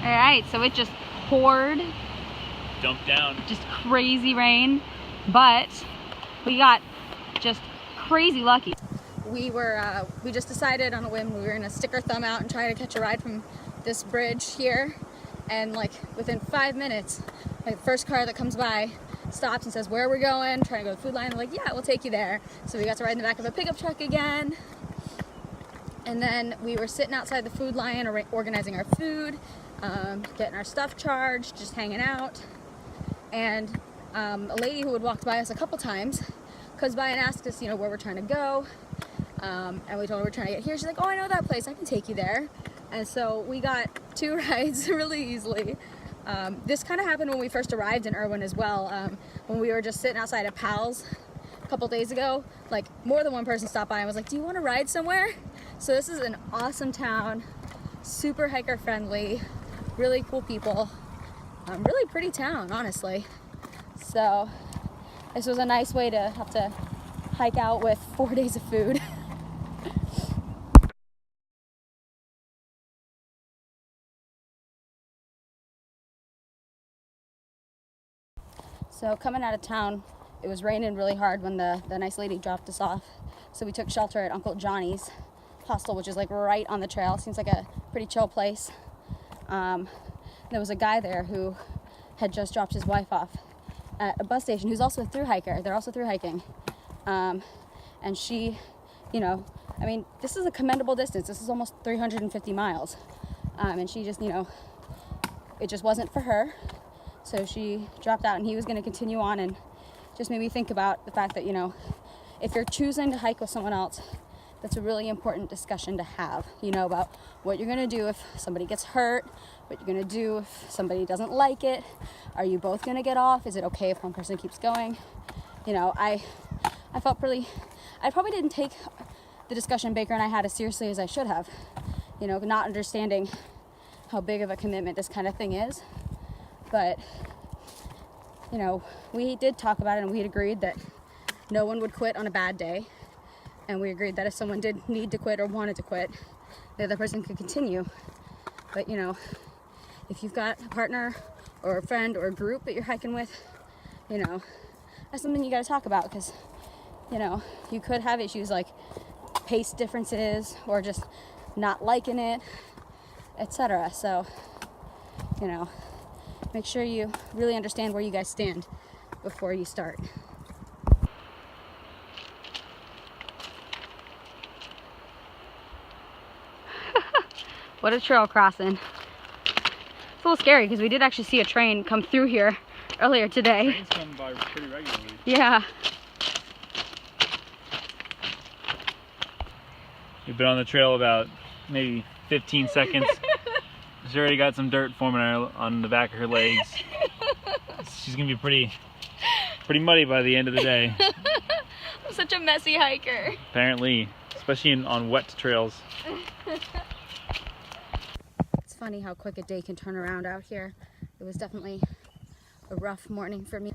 Alright, so it just poured. Dumped down. Just crazy rain, but we got just crazy lucky. We just decided on a whim we were gonna stick our thumb out and try to catch a ride from this bridge here, and like within 5 minutes, like the first car that comes by stops and says, where are we going? Trying to go to the food line. They're like, yeah, we'll take you there. So we got to ride in the back of a pickup truck again. And then we were sitting outside the food line organizing our food, getting our stuff charged, just hanging out. And a lady who had walked by us a couple times comes by and asked us, you know, where we're trying to go. And we told her we're trying to get here. She's like, oh, I know that place. I can take you there. And so we got 2 rides really easily. This kind of happened when we first arrived in Irwin as well. When we were just sitting outside of Pal's a couple days ago, like more than one person stopped by and was like, do you want to ride somewhere? So this is an awesome town, super hiker friendly, really cool people, really pretty town, honestly. So this was a nice way to have to hike out with 4 days of food. So coming out of town, it was raining really hard when the nice lady dropped us off. So we took shelter at Uncle Johnny's hostel, which is like right on the trail. Seems like a pretty chill place. There was a guy there who had just dropped his wife off at a bus station who's also a thru hiker. They're also thru hiking. And she, you know, I mean, this is a commendable distance. This is almost 350 miles. And she just, you know, it just wasn't for her. So she dropped out and he was going to continue on, and just made me think about the fact that, you know, if you're choosing to hike with someone else, that's a really important discussion to have, you know, about what you're going to do if somebody gets hurt, what you're going to do if somebody doesn't like it. Are you both going to get off? Is it okay if one person keeps going? You know, I felt I probably didn't take the discussion Baker and I had as seriously as I should have, you know, not understanding how big of a commitment this kind of thing is. But, you know, we did talk about it, and we had agreed that no one would quit on a bad day. And we agreed that if someone did need to quit or wanted to quit, the other person could continue. But, you know, if you've got a partner or a friend or a group that you're hiking with, you know, that's something you got to talk about, because, you know, you could have issues like pace differences or just not liking it, etc. So, you know, make sure you really understand where you guys stand before you start. What a trail crossing. It's a little scary because we did actually see a train come through here earlier today. Trains come by pretty regularly. Yeah. We've been on the trail about maybe 15 seconds. She's already got some dirt forming on the back of her legs. She's gonna be pretty muddy by the end of the day. I'm such a messy hiker. Apparently, especially on wet trails. It's funny how quick a day can turn around out here. It was definitely a rough morning for me.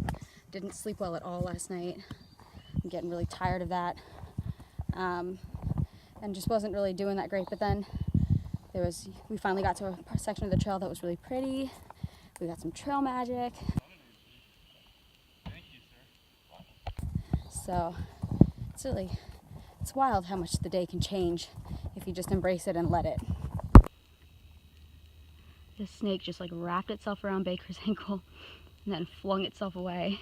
Didn't sleep well at all last night. I'm getting really tired of that. And just wasn't really doing that great. But then we finally got to a section of the trail that was really pretty. We got some trail magic. Thank you, sir. So it's wild how much the day can change if you just embrace it and let it. This snake just like wrapped itself around Baker's ankle and then flung itself away.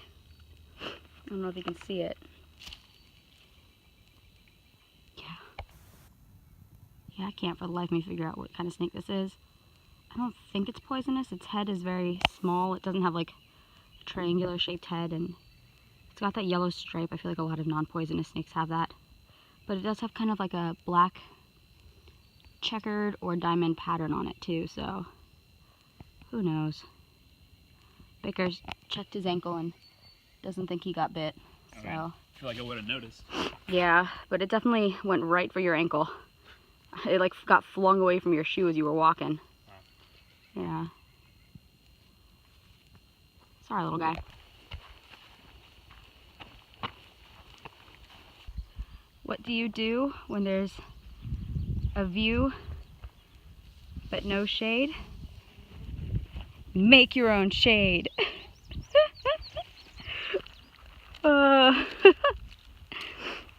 I don't know if you can see it. Yeah, I can't for the life of me figure out what kind of snake this is. I don't think it's poisonous. Its head is very small. It doesn't have like a triangular shaped head, and it's got that yellow stripe. I feel like a lot of non-poisonous snakes have that. But it does have kind of like a black checkered or diamond pattern on it too, so who knows. Baker's checked his ankle and doesn't think he got bit, so. I feel like I would have noticed. Yeah, but it definitely went right for your ankle. It like got flung away from your shoe as you were walking. Oh. Yeah. Sorry, little guy. What do you do when there's a view but no shade? Make your own shade.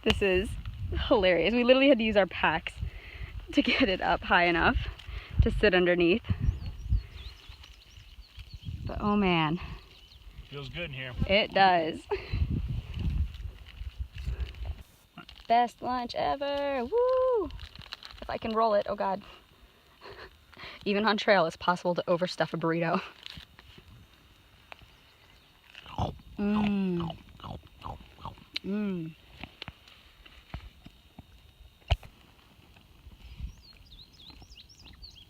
This is hilarious. We literally had to use our packs to get it up high enough to sit underneath. But oh man. Feels good in here. It does. Best lunch ever. Woo! If I can roll it, oh god. Even on trail, it's possible to overstuff a burrito. Mmm. Mmm.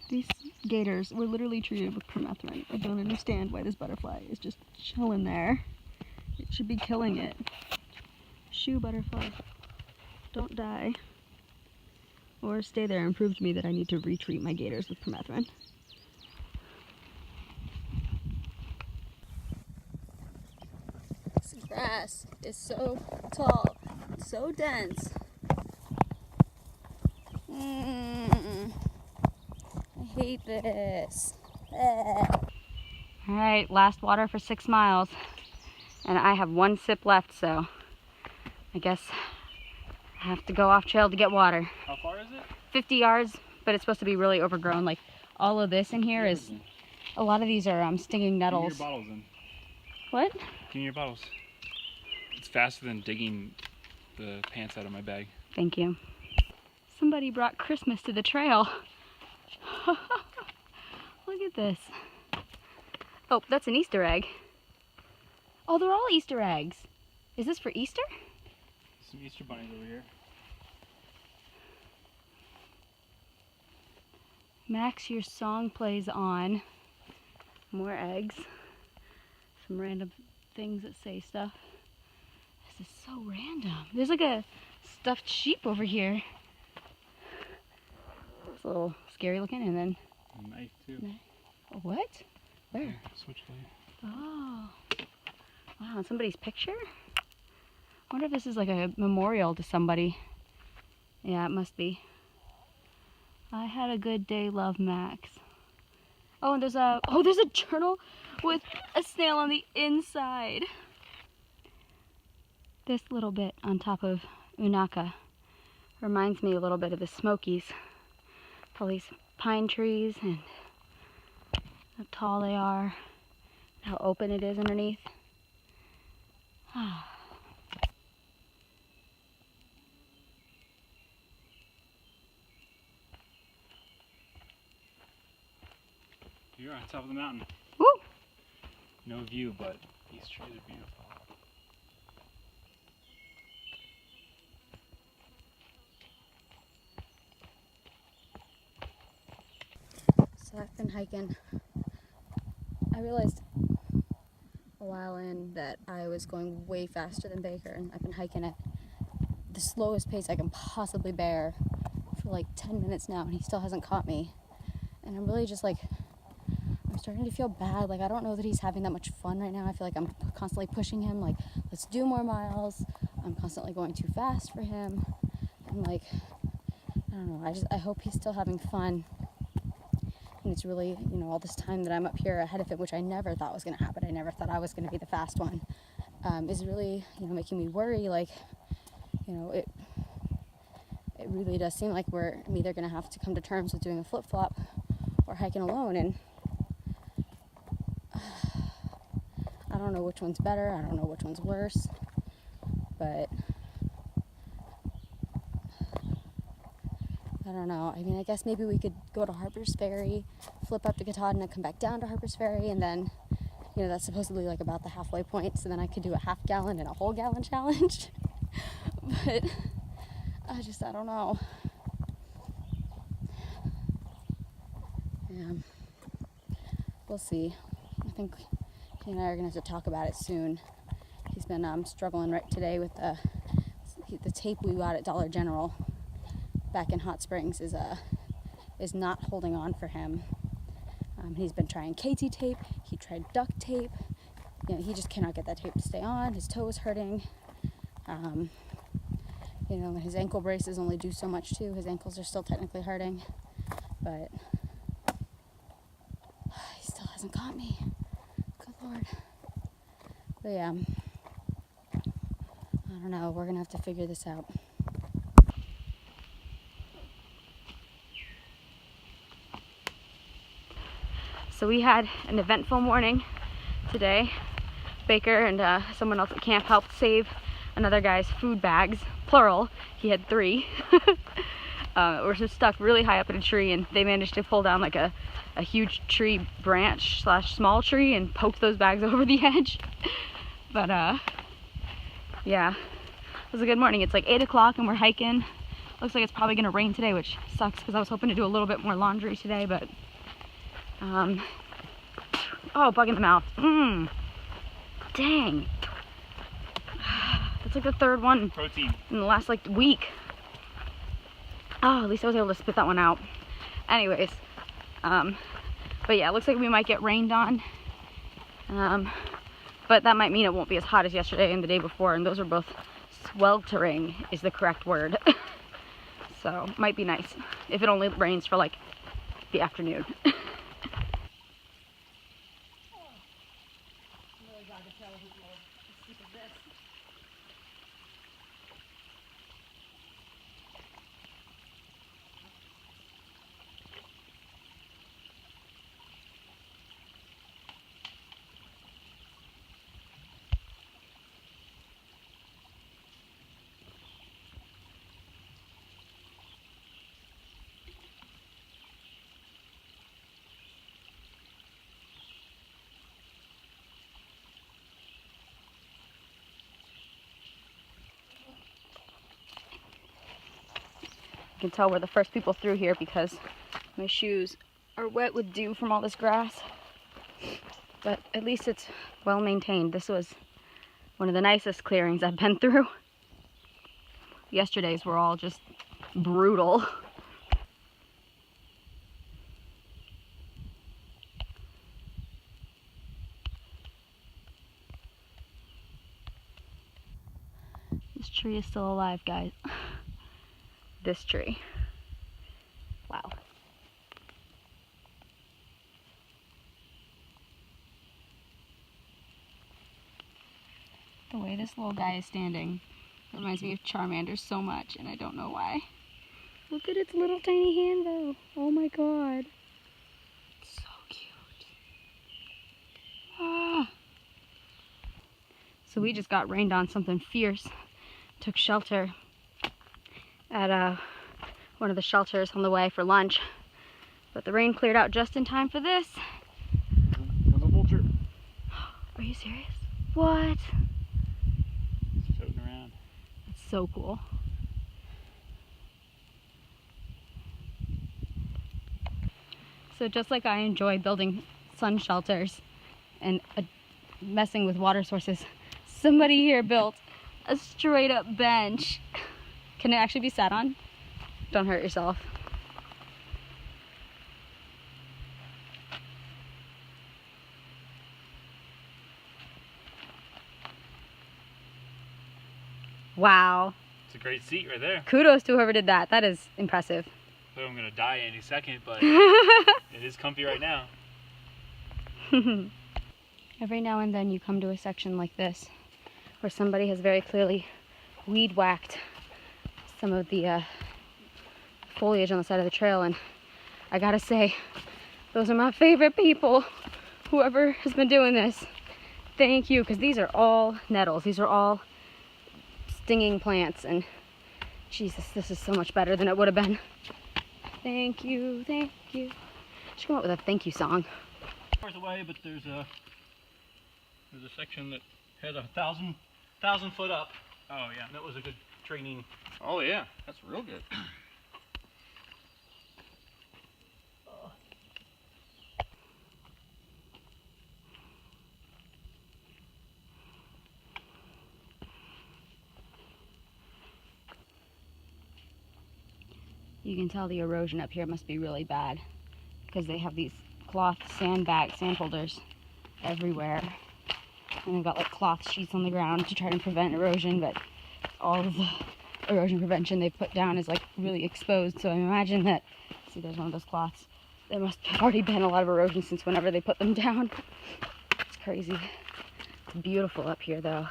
These gators were literally treated with permethrin. I don't understand why this butterfly is just chilling there. It should be killing it. Shoo, butterfly. Don't die. Or stay there and prove to me that I need to retreat my gators with permethrin. This grass is so tall, so dense. I hate this. Alright, last water for 6 miles. And I have 1 sip left, so I guess I have to go off trail to get water. How far is it? 50 yards, but it's supposed to be really overgrown. Like all of this in here is, a lot of these are stinging nettles. Give me your bottles in. What? Give me your bottles. It's faster than digging the pants out of my bag. Thank you. Somebody brought Christmas to the trail. Look at this. Oh, that's an Easter egg. Oh, they're all Easter eggs. Is this for Easter? Some Easter bunnies over here. Max, your song plays on. More eggs. Some random things that say stuff. This is so random. There's like a stuffed sheep over here. It's a little scary looking, and then... A knife, too. What? Where? Yeah, switchblade. Oh. Wow, and somebody's picture? I wonder if this is like a memorial to somebody. Yeah, it must be. I had a good day, love, Max. Oh, and there's a journal with a snail on the inside. This little bit on top of Unaka reminds me a little bit of the Smokies. All these pine trees and how tall they are, how open it is underneath. You're on top of the mountain. Woo! No view, but these trees are beautiful. So I've been hiking. I realized a while in that I was going way faster than Baker, and I've been hiking at the slowest pace I can possibly bear for like 10 minutes now, and he still hasn't caught me. And I'm really just like, I'm starting to feel bad. Like, I don't know that he's having that much fun right now. I feel like I'm constantly pushing him, like, let's do more miles. I'm constantly going too fast for him. I'm like, I don't know, I hope he's still having fun. And it's really, you know, all this time that I'm up here ahead of him, which I never thought was going to happen. I never thought I was going to be the fast one, is really, you know, making me worry. Like, you know, it really does seem like I'm either going to have to come to terms with doing a flip-flop or hiking alone. And I don't know which one's better. I don't know which one's worse. But I don't know. I mean, I guess maybe we could go to Harper's Ferry, flip up to Katahdin, and come back down to Harper's Ferry, and then, you know, that's supposedly like about the halfway point, so then I could do a half-gallon and a whole-gallon challenge. But I don't know. Yeah. We'll see. I think he and I are going to have to talk about it soon. He's been struggling right today with the tape we got at Dollar General back in Hot Springs is not holding on for him. He's been trying KT tape. He tried duct tape. You know, he just cannot get that tape to stay on. His toe is hurting. You know, his ankle braces only do so much too. His ankles are still technically hurting, but he still hasn't caught me. Good Lord. But yeah, I don't know. We're gonna have to figure this out. So we had an eventful morning today. Baker and someone else at camp helped save another guy's food bags, plural. He had 3. Were just stuck really high up in a tree, and they managed to pull down like a huge tree branch / small tree and poke those bags over the edge. But yeah, it was a good morning. It's like 8 o'clock and we're hiking. Looks like it's probably gonna rain today, which sucks because I was hoping to do a little bit more laundry today, but oh, bug in the mouth. Dang. That's like the 3rd one Protein. in the last like week. Oh, at least I was able to spit that one out. Anyways, but yeah, it looks like we might get rained on. But that might mean it won't be as hot as yesterday and the day before, and those are both sweltering is the correct word. So, might be nice if it only rains for like the afternoon. You can tell we're the first people through here because my shoes are wet with dew from all this grass. But at least it's well maintained. This was one of the nicest clearings I've been through. Yesterday's were all just brutal. This tree is still alive, guys. This tree. Wow. The way this little guy is standing reminds me of Charmander so much, and I don't know why. Look at its little tiny hand though. Oh my god. It's so cute. Ah. So we just got rained on something fierce. Took shelter at one of the shelters on the way for lunch. But the rain cleared out just in time for this. There's a vulture. Are you serious? What? It's floating around. That's so cool. So just like I enjoy building sun shelters and messing with water sources, somebody here built a straight up bench. Can it actually be sat on? Don't hurt yourself. Wow. It's a great seat right there. Kudos to whoever did that. That is impressive. So I'm gonna die any second, but it is comfy right now. Every now and then you come to a section like this where somebody has very clearly weed whacked some of the foliage on the side of the trail, and I gotta say, those are my favorite people. Whoever has been doing this, thank you, because these are all nettles. These are all stinging plants, and Jesus, this is so much better than it would have been. Thank you, thank you. I should come up with a thank you song. Far away, but there's a section that has 1,000 foot up. Oh yeah. And that was a good training. Oh yeah. That's real good. You can tell the erosion up here must be really bad because they have these cloth sand holders everywhere. And they've got like cloth sheets on the ground to try to prevent erosion, but all of the erosion prevention they've put down is like really exposed. So I imagine that, see, there's one of those cloths, there must have already been a lot of erosion since whenever they put them down. It's crazy. It's beautiful up here though.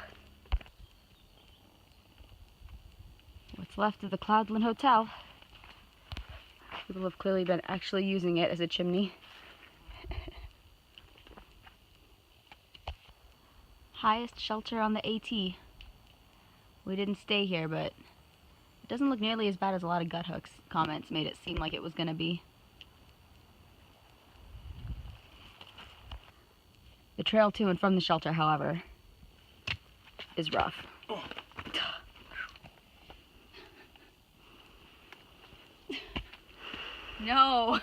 What's left of the Cloudland Hotel. People have clearly been actually using it as a chimney. Highest shelter on the AT. We didn't stay here, but it doesn't look nearly as bad as a lot of Gut Hook's comments made it seem like it was gonna be. The trail to and from the shelter, however, is rough. No!